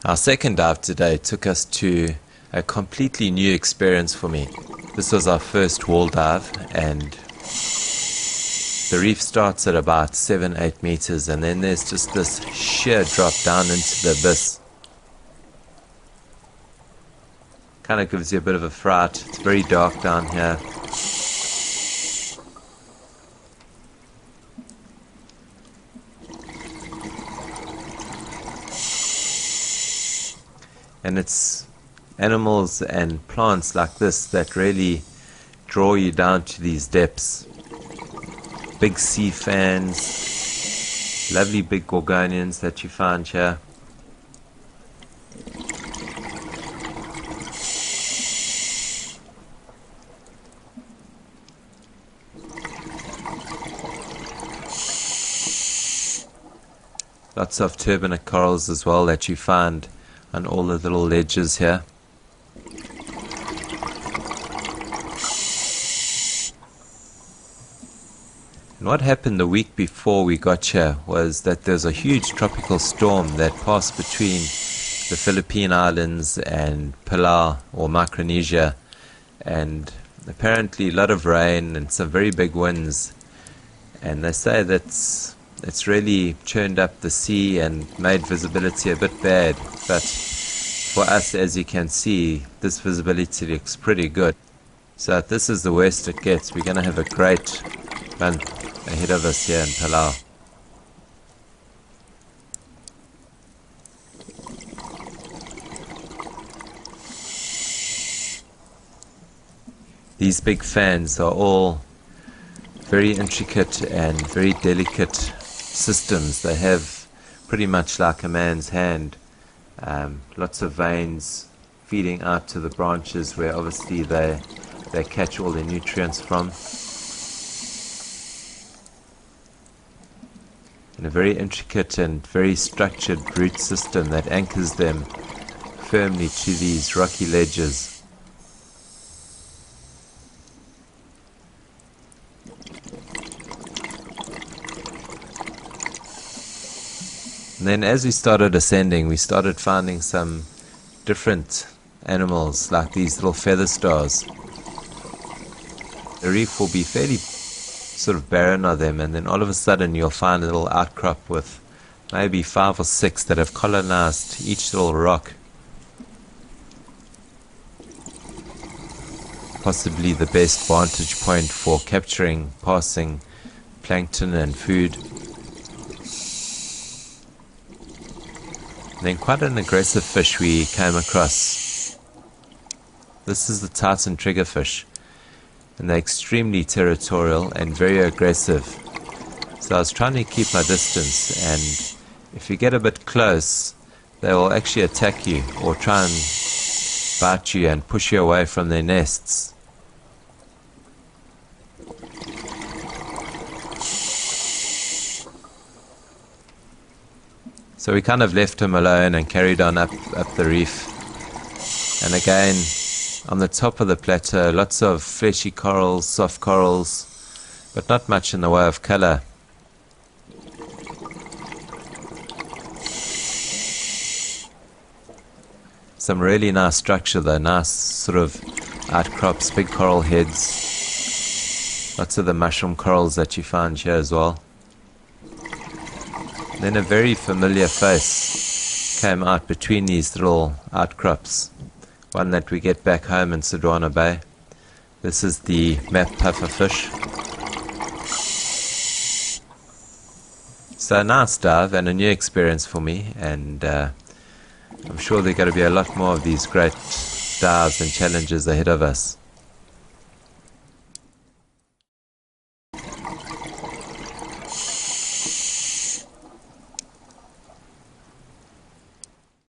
Our second dive today took us to a completely new experience for me. This was our first wall dive, and the reef starts at about 7-8 meters, and then there's just this sheer drop down into the abyss. Kind of gives you a bit of a fright. It's very dark down here. And it's animals and plants like this that really draw you down to these depths. Big sea fans, lovely big gorgonians that you find here. Lots of turbinate corals as well that you find on all the little ledges here. And what happened the week before we got here was that there's a huge tropical storm that passed between the Philippine Islands and Palau or Micronesia, and apparently a lot of rain and some very big winds, and they say that it's really churned up the sea and made visibility a bit bad, but for us, as you can see, this visibility looks pretty good. So if this is the worst it gets, we're going to have a great month ahead of us here in Palau. These big fans are all very intricate and very delicate systems. They have pretty much like a man's hand. Lots of veins feeding out to the branches where obviously they catch all their nutrients from. And a very intricate and very structured root system that anchors them firmly to these rocky ledges. And then as we started ascending, we started finding some different animals like these little feather stars. The reef will be fairly sort of barren of them, and then all of a sudden you'll find a little outcrop with maybe 5 or 6 that have colonized each little rock. Possibly the best vantage point for capturing passing plankton and food. And then quite an aggressive fish we came across. This is the Titan triggerfish, and they're extremely territorial and very aggressive. So I was trying to keep my distance, and if you get a bit close, they will actually attack you or try and bite you and push you away from their nests. So we kind of left him alone and carried on up the reef. And again, on the top of the plateau, lots of fleshy corals, soft corals, but not much in the way of color. Some really nice structure though, nice sort of outcrops, big coral heads. Lots of the mushroom corals that you find here as well. Then a very familiar face came out between these little outcrops. One that we get back home in Sodwana Bay. This is the map pufferfish. So a nice dive and a new experience for me, and I'm sure there are going to be a lot more of these great dives and challenges ahead of us.